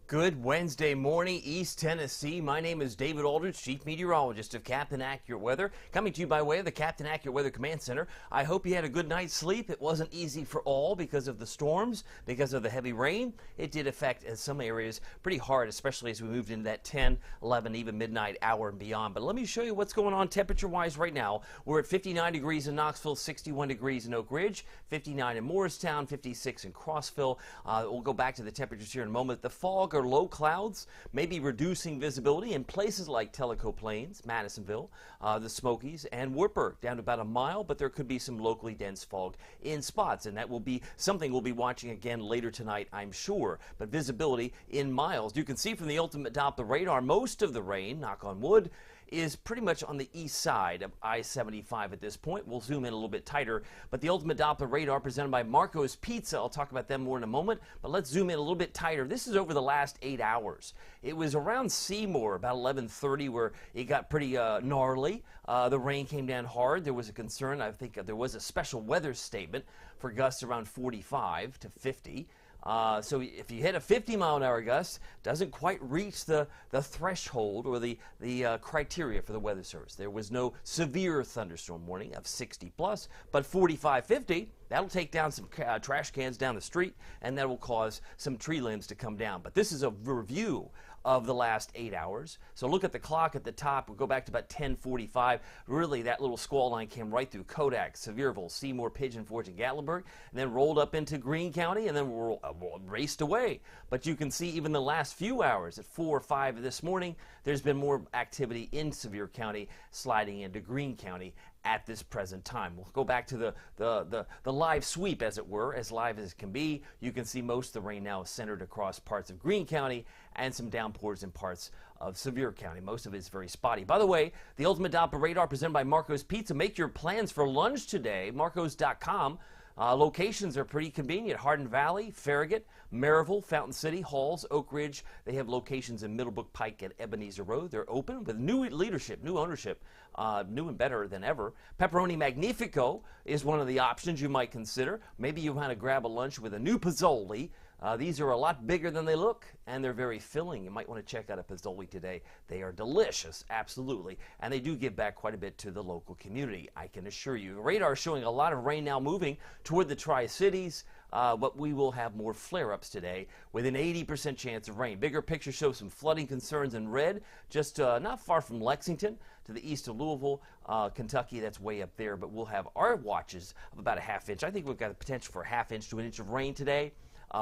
Good Wednesday morning, East Tennessee. My name is David Aldridge, Chief Meteorologist of Captain Accurate Weather, coming to you by way of the Captain Accurate Weather Command Center. I hope you had a good night's sleep. It wasn't easy for all because of the storms, because of the heavy rain. It did affect in some areas pretty hard, especially as we moved into that 10, 11, even midnight hour and beyond. But let me show you what's going on temperature-wise right now. We're at 59 degrees in Knoxville, 61 degrees in Oak Ridge, 59 in Morristown, 56 in Crossville. We'll go back to the temperatures here in a moment. The fog or low clouds may be reducing visibility in places like Tellico Plains, Madisonville, the Smokies, and Wartburg, down to about a mile, but there could be some locally dense fog in spots, and that will be something we'll be watching again later tonight, I'm sure. But visibility in miles. You can see from the ultimate Doppler radar, most of the rain, knock on wood, is pretty much on the east side of I-75 at this point. We'll zoom in a little bit tighter, but the ultimate Doppler radar presented by Marco's Pizza. I'll talk about them more in a moment, but let's zoom in a little bit tighter. This is over the last 8 hours. It was around Seymour about 11:30 where it got pretty gnarly. The rain came down hard. There was a concern. I think there was a special weather statement for gusts around 45 to 50. So if you hit a 50-mile-an-hour gust, doesn't quite reach the threshold or the criteria for the Weather Service. There was no severe thunderstorm warning of 60 plus, but 45, 50, that'll take down some trash cans down the street, and that will cause some tree limbs to come down. But this is a review of the last 8 hours. So look at the clock at the top. We'll go back to about 10:45. Really, that little squall line came right through Kodak, Sevierville, Seymour, Pigeon Forge, and Gatlinburg, and then rolled up into Greene County, and then raced away. But you can see even the last few hours, at 4 or 5 this morning, there's been more activity in Sevier County, sliding into Greene County at this present time. We'll go back to the live sweep, as it were, as live as it can be. You can see most of the rain now is centered across parts of Greene County and some downpours in parts of Sevier County. Most of it is very spotty. By the way, the ultimate Doppler radar presented by Marco's Pizza. Make your plans for lunch today, marcos.com. Locations are pretty convenient. Hardin Valley, Farragut, Maryville, Fountain City, Halls, Oak Ridge. They have locations in Middlebrook Pike and Ebenezer Road. They're open with new leadership, new ownership, new and better than ever. Pepperoni Magnifico is one of the options you might consider. Maybe you want to grab a lunch with a new Pizzoli. These are a lot bigger than they look, and they're very filling. You might want to check out a Pizzoli today. They are delicious, absolutely, and they do give back quite a bit to the local community, I can assure you. Radar is showing a lot of rain now moving toward the Tri-Cities, but we will have more flare-ups today with an 80% chance of rain. Bigger picture shows some flooding concerns in red, just not far from Lexington to the east of Louisville, Kentucky. That's way up there, but we'll have our watches of about a half inch. I think we've got the potential for a half inch to an inch of rain today.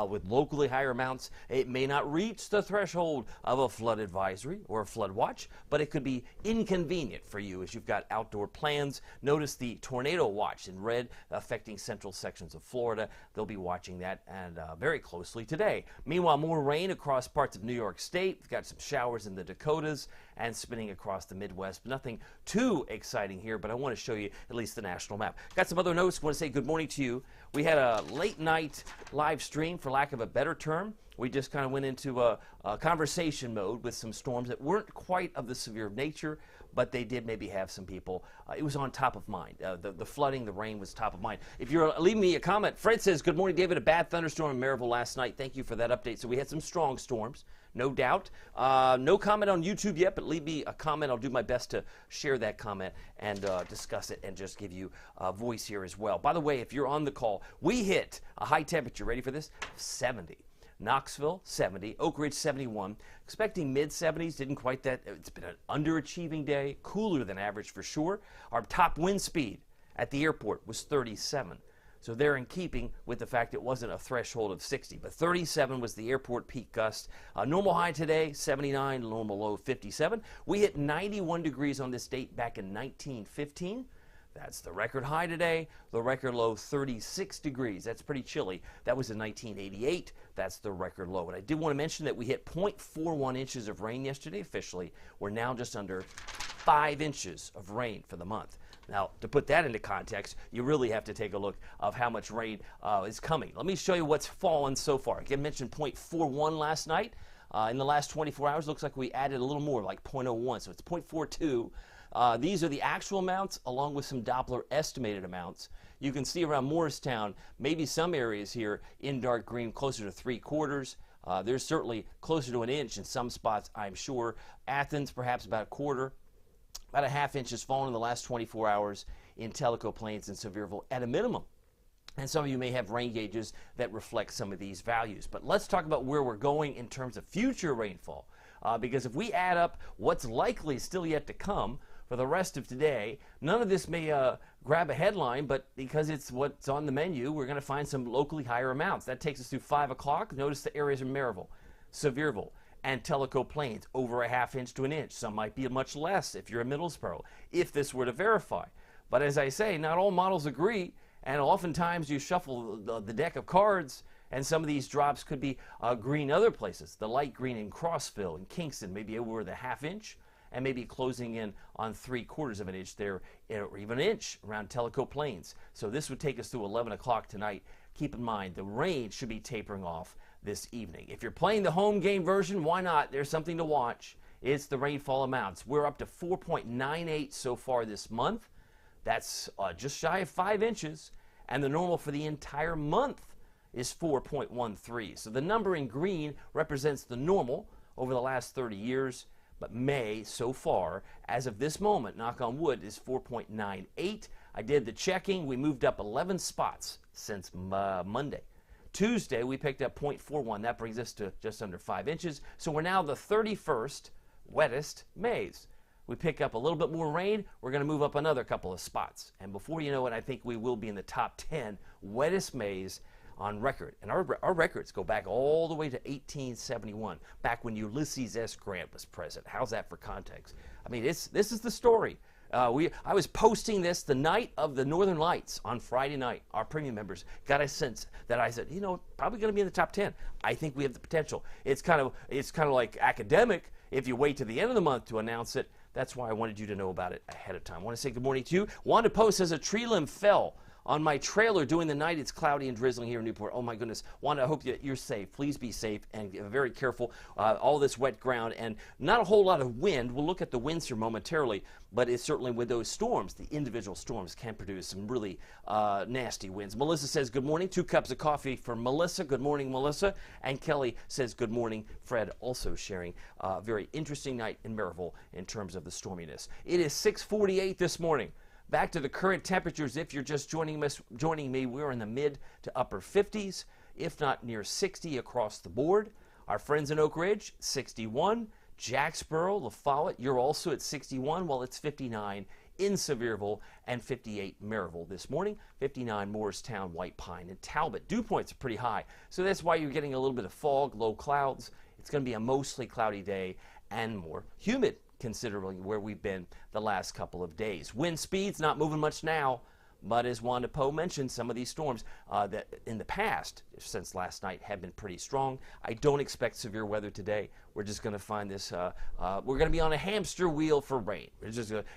With locally higher amounts, it may not reach the threshold of a flood advisory or a flood watch, but it could be inconvenient for you as you've got outdoor plans. Notice the tornado watch in red affecting central sections of Florida. They'll be watching that and very closely today. Meanwhile, more rain across parts of New York State. We've got some showers in the Dakotas and spinning across the Midwest. Nothing too exciting here, but I want to show you at least the national map. Got some other notes. Want to say good morning to you. We had a late night live stream, for lack of a better term. We just kind of went into a conversation mode with some storms that weren't quite of the severe nature, but they did maybe have some people. It was on top of mind. The flooding, the rain was top of mind. If you're leaving me a comment, Fred says, good morning, David. A bad thunderstorm in Maryville last night. Thank you for that update. So we had some strong storms, no doubt. No comment on YouTube yet, but leave me a comment. I'll do my best to share that comment and discuss it and just give you a voice here as well. By the way, if you're on the call, we hit a high temperature, ready for this, 70. Knoxville, 70. Oak Ridge, 71. Expecting mid-70s. Didn't quite that. It's been an underachieving day. Cooler than average for sure. Our top wind speed at the airport was 37. So they're in keeping with the fact it wasn't a threshold of 60. But 37 was the airport peak gust. Normal high today, 79. Normal low, 57. We hit 91 degrees on this date back in 1915. That's the record high today. The record low, 36 degrees. That's pretty chilly. That was in 1988. That's the record low. And I did want to mention that we hit 0.41 inches of rain yesterday officially. We're now just under 5 inches of rain for the month. Now, to put that into context, you really have to take a look of how much rain is coming. Let me show you what's fallen so far. I mentioned 0.41 last night. In the last 24 hours, looks like we added a little more, like 0.01. So it's 0.42. These are the actual amounts along with some Doppler estimated amounts. You can see around Morristown, maybe some areas here in dark green, closer to 3/4. There's certainly closer to an inch in some spots, I'm sure. Athens, perhaps about a quarter. About a half inch has fallen in the last 24 hours in Tellico Plains and Sevierville at a minimum. And some of you may have rain gauges that reflect some of these values. But let's talk about where we're going in terms of future rainfall. Because if we add up what's likely still yet to come for the rest of today, none of this may grab a headline, but because it's what's on the menu, we're going to find some locally higher amounts. That takes us through 5 o'clock. Notice the areas of Maryville, Sevierville, and Tellico Plains, over a half inch to an inch. Some might be much less if you're in Middlesboro, if this were to verify. But as I say, not all models agree, and oftentimes you shuffle the deck of cards, and some of these drops could be green other places. The light green in Crossville and Kingston, maybe over the half inch, and maybe closing in on 3/4 of an inch there, or even an inch around Tellico Plains. So this would take us through 11 o'clock tonight. Keep in mind, the rain should be tapering off this evening. If you're playing the home game version, why not? There's something to watch. It's the rainfall amounts. We're up to 4.98 so far this month. That's just shy of 5 inches, and the normal for the entire month is 4.13. So the number in green represents the normal over the last 30 years, but May so far, as of this moment, knock on wood, is 4.98. I did the checking. We moved up 11 spots since Monday. Tuesday, we picked up 0.41. That brings us to just under 5 inches. So we're now the 31st wettest Mays. We pick up a little bit more rain, we're going to move up another couple of spots. And before you know it, I think we will be in the top 10 wettest Mays on record. And our records go back all the way to 1871, back when Ulysses S. Grant was president. How's that for context? I mean, this is the story. I was posting this the night of the Northern Lights on Friday night. Our premium members got a sense that I said, probably going to be in the top 10. I think we have the potential. It's kind of like academic if you wait to the end of the month to announce it. That's why I wanted you to know about it ahead of time. I want to say good morning to you. Wanda Post says a tree limb fell on my trailer during the night. It's cloudy and drizzling here in Newport. Oh my goodness. Wanda, I hope that you're safe. Please be safe and very careful. All this wet ground and not a whole lot of wind. We'll look at the winds here momentarily, but it's certainly with those storms, the individual storms can produce some really nasty winds. Melissa says good morning. 2 cups of coffee for Melissa. Good morning, Melissa. And Kelly says good morning. Fred also sharing a very interesting night in Maryville in terms of the storminess. It is 6:48 this morning. Back to the current temperatures. If you're just joining me, we're in the mid to upper 50s, if not near 60 across the board. Our friends in Oak Ridge, 61. Jacksboro, La Follette, you're also at 61, while it's 59 in Sevierville and 58 Maryville this morning. 59 Morristown, White Pine, and Talbot. Dew points are pretty high, so that's why you're getting a little bit of fog, low clouds. It's going to be a mostly cloudy day and more humid, considering where we've been the last couple of days. Wind speeds not moving much now, but as Wanda Poe mentioned, some of these storms that in the past, since last night, have been pretty strong. I don't expect severe weather today. We're just going to find this, we're going to be on a hamster wheel for rain.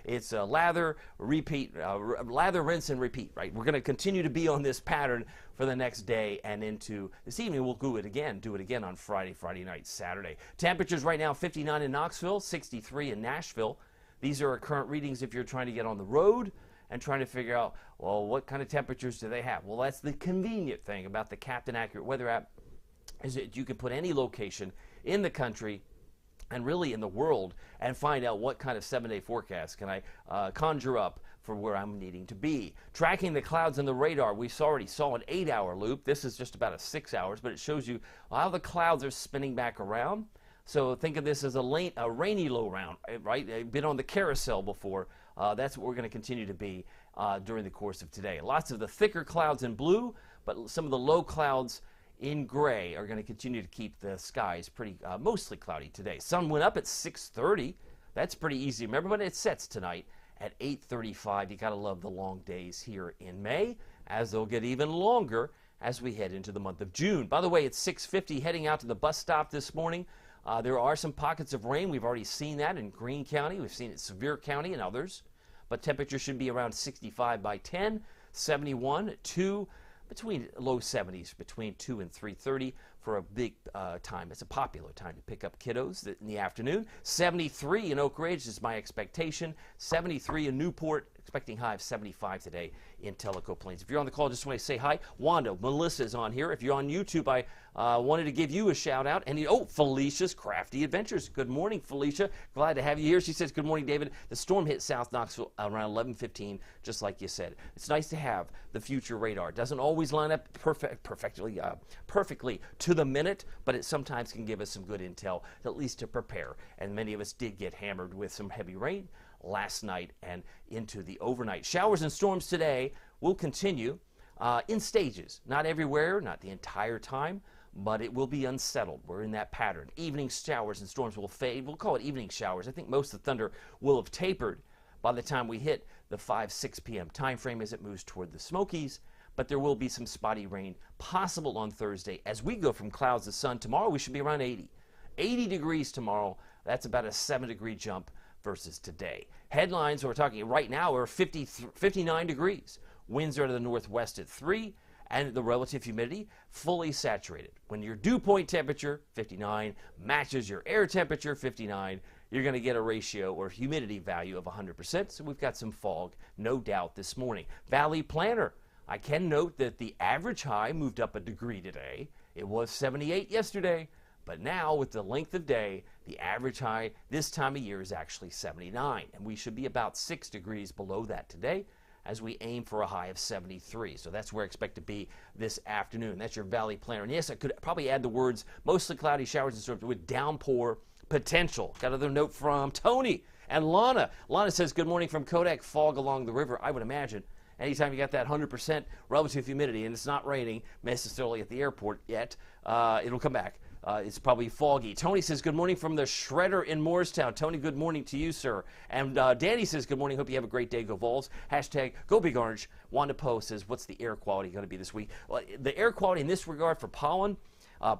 It's a lather, repeat, lather, rinse, and repeat, right? We're going to continue to be on this pattern for the next day and into this evening. We'll do it again on Friday night, Saturday. Temperatures right now, 59 in Knoxville, 63 in Nashville. These are our current readings if you're trying to get on the road and trying to figure out, well, what kind of temperatures do they have? Well, that's the convenient thing about the Captain Accurate Weather app, is that you can put any location in the country and really in the world and find out what kind of 7-day forecast can I conjure up for where I'm needing to be. Tracking the clouds and the radar, we already saw an 8-hour loop. This is just about a 6 hours, but it shows you how the clouds are spinning back around. So think of this as a rainy low round, right? I've been on the carousel before. That's what we're going to continue to be during the course of today. Lots of the thicker clouds in blue, but some of the low clouds in gray are going to continue to keep the skies pretty mostly cloudy today. Sun went up at 6:30. That's pretty easy. Remember when it sets tonight at 8:35. You got to love the long days here in May, as they'll get even longer as we head into the month of June. By the way, it's 6:50 heading out to the bus stop this morning. There are some pockets of rain. We've already seen that in Greene County. We've seen it in Sevier County and others. But temperature should be around 65 by 10, 71, 2, between low 70s, between 2 and 3:30 for a big time. It's a popular time to pick up kiddos in the afternoon. 73 in Oak Ridge is my expectation. 73 in Newport, expecting high of 75 today in Tellico Plains. If you're on the call, just want to say hi. Wanda, Melissa is on here. If you're on YouTube, I wanted to give you a shout out. And Felicia's Crafty Adventures. Good morning, Felicia. Glad to have you here. She says, good morning, David. The storm hit South Knoxville around 11:15, just like you said. It's nice to have the future radar. It doesn't always line up perfectly to the minute, but it sometimes can give us some good intel, at least to prepare. And many of us did get hammered with some heavy rain last night and into the overnight. Showers and storms today will continue in stages. Not everywhere, not the entire time, but it will be unsettled. We're in that pattern. Evening showers and storms will fade. We'll call it evening showers. I think most of the thunder will have tapered by the time we hit the 5-6 p.m. time frame as it moves toward the Smokies, but there will be some spotty rain possible on Thursday as we go from clouds to sun. Tomorrow we should be around 80. 80 degrees tomorrow. That's about a 7-degree jump versus today. Headlines we're talking right now are 59 degrees. Winds are out of the northwest at 3, and the relative humidity fully saturated. When your dew point temperature, 59, matches your air temperature, 59, you're going to get a ratio or humidity value of 100%. So we've got some fog, no doubt, this morning. Valley Planner. I can note that the average high moved up a degree today. It was 78 yesterday. But now, with the length of day, the average high this time of year is actually 79. And we should be about 6 degrees below that today as we aim for a high of 73. So that's where I expect to be this afternoon. That's your Valley Planner. And yes, I could probably add the words mostly cloudy showers and storms with downpour potential. Got another note from Tony and Lana. Lana says, good morning from Kodak. Fog along the river. I would imagine anytime you got that 100% relative humidity and it's not raining necessarily at the airport yet, it'll come back. It's probably foggy. Tony says, good morning from the Shredder in Moorestown. Tony, good morning to you, sir. And Danny says, good morning. Hope you have a great day. Go Vols. Hashtag Go Big Orange. Wanda Poe says, what's the air quality going to be this week? Well, the air quality in this regard for pollen,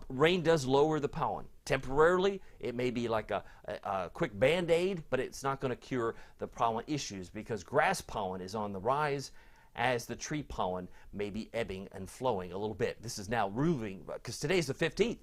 rain does lower the pollen. Temporarily, it may be like a quick Band-Aid, but it's not going to cure the pollen issues because grass pollen is on the rise as the tree pollen may be ebbing and flowing a little bit. This is now moving because today's the 15th.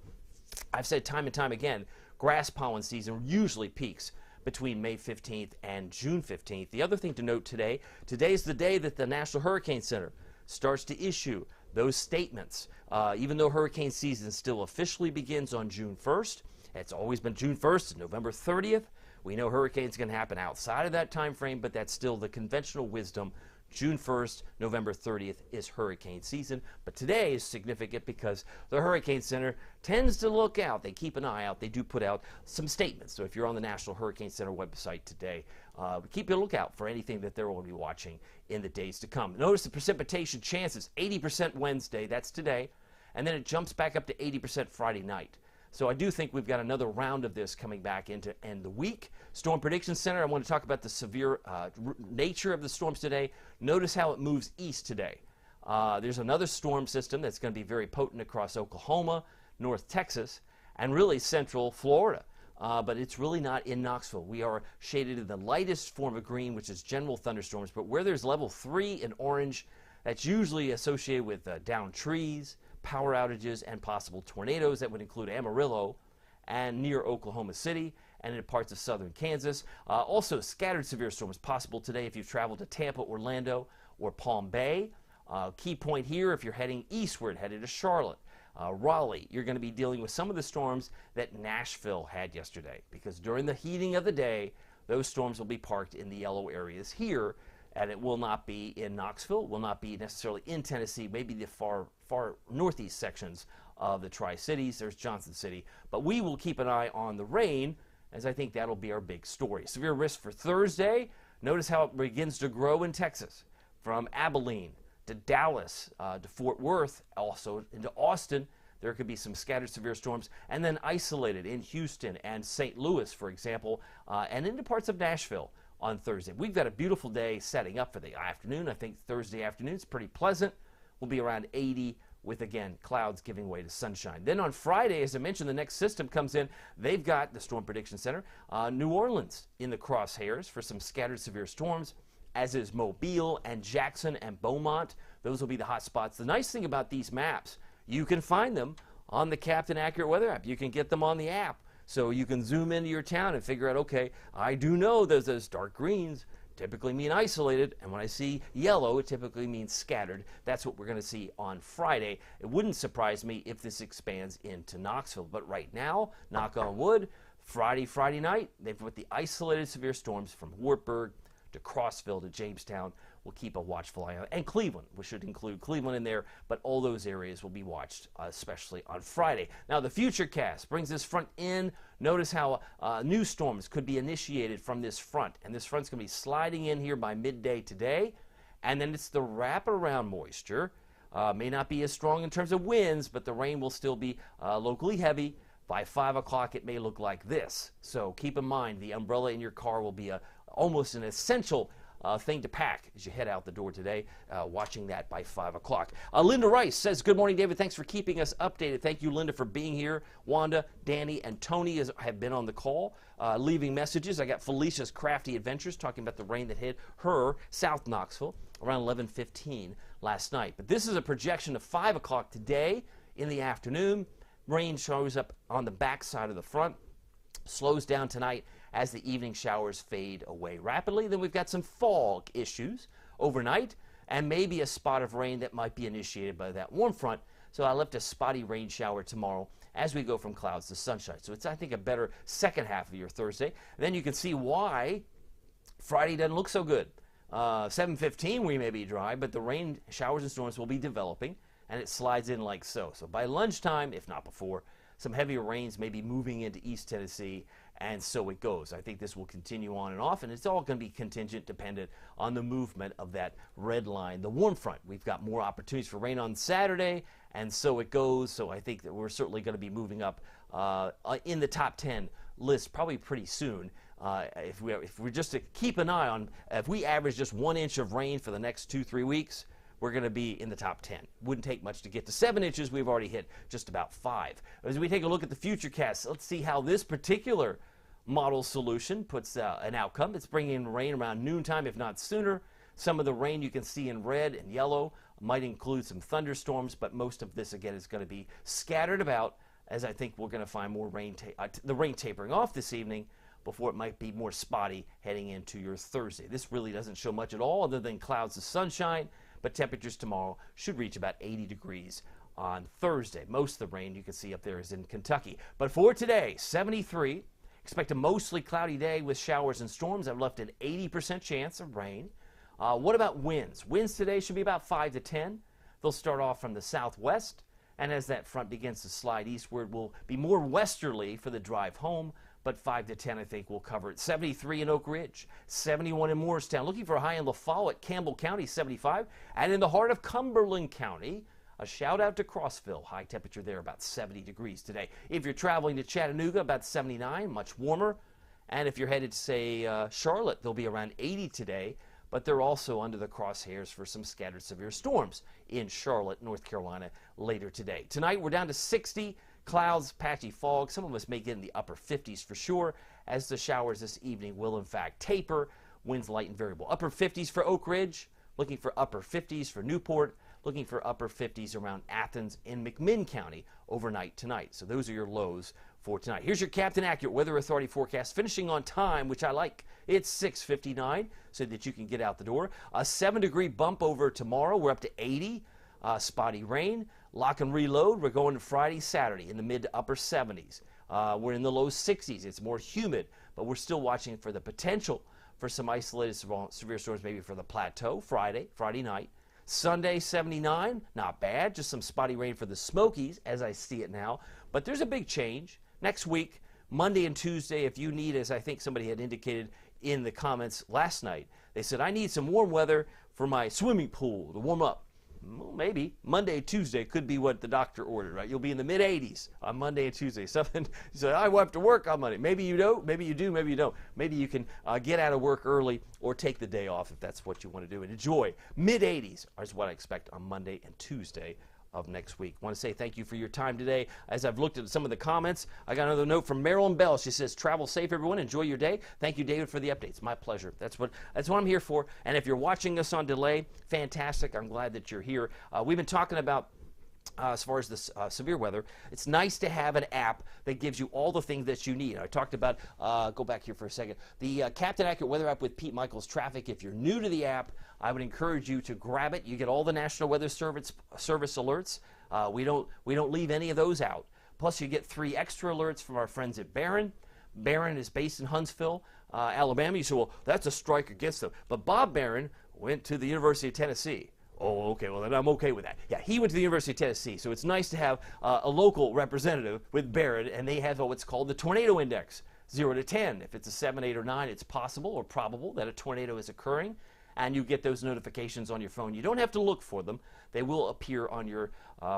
I've said time and time again, grass pollen season usually peaks between May 15th and June 15th. The other thing to note today is the day that the National Hurricane Center starts to issue those statements. Even though hurricane season still officially begins on June 1st, it's always been June 1st and November 30th. We know hurricanes can happen outside of that time frame, but that's still the conventional wisdom. June 1st, November 30th is hurricane season. But today is significant because the Hurricane Center tends to look out. They keep an eye out. They do put out some statements. So if you're on the National Hurricane Center website today, keep a lookout for anything that they're going to be watching in the days to come. Notice the precipitation chances, 80% Wednesday. That's today. And then it jumps back up to 80% Friday night. So I do think we've got another round of this coming back into end the week. Storm Prediction Center, I want to talk about the severe nature of the storms today. Notice how it moves east today. There's another storm system that's going to be very potent across Oklahoma, North Texas, and really central Florida. But it's really not in Knoxville. We are shaded in the lightest form of green, which is general thunderstorms. But where there's level 3 in orange, that's usually associated with downed trees, power outages, and possible tornadoes. That would include Amarillo and near Oklahoma City and in parts of southern Kansas. Also, scattered severe storms possible today if you've traveled to Tampa, Orlando, or Palm Bay. Key point here, if you're heading eastward, headed to Charlotte, Raleigh, you're going to be dealing with some of the storms that Nashville had yesterday because during the heating of the day, those storms will be parked in the yellow areas here, and it will not be in Knoxville, will not be necessarily in Tennessee, maybe the far northeast sections of the Tri-Cities. There's Johnson City. But we will keep an eye on the rain, as I think that'll be our big story. Severe risk for Thursday. Notice how it begins to grow in Texas, from Abilene to Dallas to Fort Worth, also into Austin. There could be some scattered severe storms, and then isolated in Houston and St. Louis, for example, and into parts of Nashville on Thursday. We've got a beautiful day setting up for the afternoon. I think Thursday afternoon is pretty pleasant. We'll be around 80 with, again, clouds giving way to sunshine. Then on Friday, as I mentioned, the next system comes in. They've got the Storm Prediction Center, New Orleans in the crosshairs for some scattered severe storms, as is Mobile and Jackson and Beaumont. Those will be the hot spots. The nice thing about these maps, you can find them on the Captain Accurate Weather app. You can get them on the app. So you can zoom into your town and figure out, okay, I do know there's those dark greens typically mean isolated, and when I see yellow, it typically means scattered. That's what we're going to see on Friday. It wouldn't surprise me if this expands into Knoxville, but right now, knock on wood, Friday night, they've put the isolated severe storms from Wartburg to Crossville to Jamestown. We'll keep a watchful eye on, and Cleveland. We should include Cleveland in there, but all those areas will be watched, especially on Friday. Now, the Futurecast brings this front in. Notice how new storms could be initiated from this front, and this front's going to be sliding in here by midday today, and then it's the wraparound moisture. May not be as strong in terms of winds, but the rain will still be locally heavy. By 5 o'clock, it may look like this. So keep in mind, the umbrella in your car will be almost an essential thing to pack as you head out the door today, watching that by 5 o'clock. Linda Rice says, good morning, David. Thanks for keeping us updated. Thank you, Linda, for being here. Wanda, Danny, and Tony have been on the call, leaving messages. I got Felicia's Crafty Adventures talking about the rain that hit her, South Knoxville, around 11:15 last night. But this is a projection of 5 o'clock today in the afternoon. Rain shows up on the back side of the front, slows down tonight as the evening showers fade away rapidly. Then we've got some fog issues overnight and maybe a spot of rain that might be initiated by that warm front. So I left a spotty rain shower tomorrow as we go from clouds to sunshine. So it's, I think, a better second half of your Thursday. And then you can see why Friday doesn't look so good. 7:15 we may be dry, but the rain showers and storms will be developing, and it slides in like so. So by lunchtime, if not before, some heavier rains may be moving into East Tennessee, and so it goes. I think this will continue on and off, and it's all going to be contingent, dependent on the movement of that red line, the warm front. We've got more opportunities for rain on Saturday, and so it goes. So I think that we're certainly going to be moving up in the top 10 list probably pretty soon. If we're just to keep an eye on, if we average just 1 inch of rain for the next 2-3 weeks, we're going to be in the top 10. Wouldn't take much to get to 7 inches. We've already hit just about 5. As we take a look at the Futurecast, let's see how this particular model solution puts an outcome. It's bringing in rain around noontime, if not sooner. Some of the rain you can see in red and yellow might include some thunderstorms, but most of this, again, is going to be scattered about, as I think we're going to find more rain, the rain tapering off this evening before it might be more spotty heading into your Thursday. This really doesn't show much at all other than clouds of sunshine, but temperatures tomorrow should reach about 80 degrees on Thursday. Most of the rain you can see up there is in Kentucky. But for today, 73. Expect a mostly cloudy day with showers and storms. I've left an 80% chance of rain. What about winds? Winds today should be about 5 to 10. They'll start off from the southwest, and as that front begins to slide eastward, will be more westerly for the drive home, but 5 to 10, I think, will cover it. 73 in Oak Ridge, 71 in Morristown. Looking for a high in La Follette, Campbell County, 75. And in the heart of Cumberland County, a shout out to Crossville. High temperature there, about 70 degrees today. If you're traveling to Chattanooga, about 79, much warmer. And if you're headed to, say, Charlotte, they'll be around 80 today. But they're also under the crosshairs for some scattered severe storms in Charlotte, North Carolina, later today. Tonight, we're down to 60. Clouds, patchy fog. Some of us may get in the upper 50s for sure, as the showers this evening will, in fact, taper. Winds light and variable. Upper 50s for Oak Ridge. Looking for upper 50s for Newport. Looking for upper 50s around Athens in McMinn County overnight tonight. So those are your lows for tonight. Here's your Captain Accurate Weather Authority forecast, finishing on time, which I like. It's 6:59, so that you can get out the door. A 7-degree bump over tomorrow. We're up to 80. Spotty rain. Lock and reload. We're going to Friday, Saturday in the mid to upper 70s. We're in the low 60s. It's more humid, but we're still watching for the potential for some isolated severe storms, maybe for the plateau Friday night. Sunday, 79, not bad. Just some spotty rain for the Smokies as I see it now. But there's a big change. Next week, Monday and Tuesday, if you need, as I think somebody had indicated in the comments last night, they said, I need some warm weather for my swimming pool to warm up. Well, maybe Monday, Tuesday could be what the doctor ordered, right? You'll be in the mid-80s on Monday and Tuesday. Something you say, I will have to work on Monday. Maybe you don't. Maybe you do. Maybe you don't. Maybe you can get out of work early or take the day off if that's what you want to do and enjoy. Mid-80s is what I expect on Monday and Tuesday of next week. I want to say thank you for your time today. As I've looked at some of the comments, I got another note from Marilyn Bell. She says, travel safe, everyone. Enjoy your day. Thank you, David, for the updates. My pleasure. That's what I'm here for. And if you're watching us on delay, fantastic. I'm glad that you're here. We've been talking about as far as this severe weather, it's nice to have an app that gives you all the things that you need. I talked about, go back here for a second, the Captain Accurate Weather app with Pete Michaels Traffic. If you're new to the app, I would encourage you to grab it. You get all the National Weather Service alerts. We don't leave any of those out. Plus, you get 3 extra alerts from our friends at Barron. Barron is based in Huntsville, Alabama. You say, well, that's a strike against them. But Bob Barron went to the University of Tennessee. Oh, okay, well, then I'm okay with that. Yeah, he went to the University of Tennessee, so it's nice to have a local representative with Barron, and they have what's called the Tornado Index, 0 to 10. If it's a 7, 8, or 9, it's possible or probable that a tornado is occurring, and you get those notifications on your phone. You don't have to look for them. They will appear on your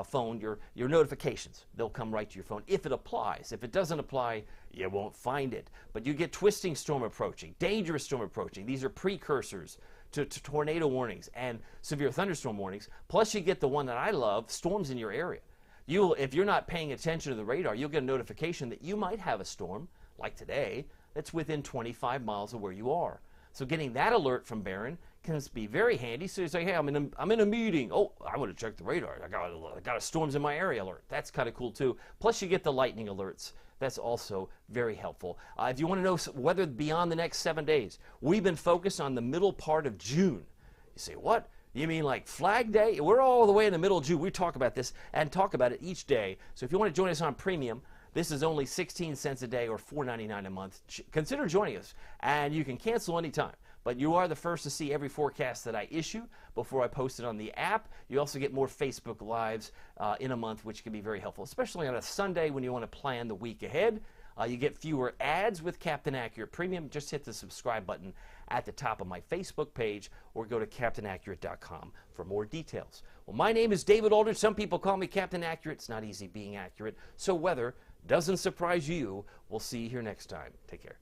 phone, your notifications. They'll come right to your phone if it applies. If it doesn't apply, you won't find it. But you get twisting storm approaching, dangerous storm approaching. These are precursors to tornado warnings and severe thunderstorm warnings. Plus, you get the one that I love, storms in your area. If you're not paying attention to the radar, you'll get a notification that you might have a storm, like today, that's within 25 miles of where you are. So getting that alert from Barron can be very handy. So you say, hey, I'm in a meeting. Oh, I want to check the radar. I got a storms in my area alert. That's kind of cool too. Plus, you get the lightning alerts. That's also very helpful. If you want to know weather beyond the next 7 days, we've been focused on the middle part of June. You say, what? You mean like Flag Day? We're all the way in the middle of June. We talk about this and talk about it each day. So if you want to join us on premium, this is only 16 cents a day or $4.99 a month. Consider joining us, and you can cancel anytime. But you are the first to see every forecast that I issue before I post it on the app. You also get more Facebook Lives in a month, which can be very helpful, especially on a Sunday when you want to plan the week ahead. You get fewer ads with Captain Accurate Premium. Just hit the subscribe button at the top of my Facebook page or go to CaptainAccurate.com for more details. Well, my name is David Aldridge. Some people call me Captain Accurate. It's not easy being accurate. So weather doesn't surprise you. We'll see you here next time. Take care.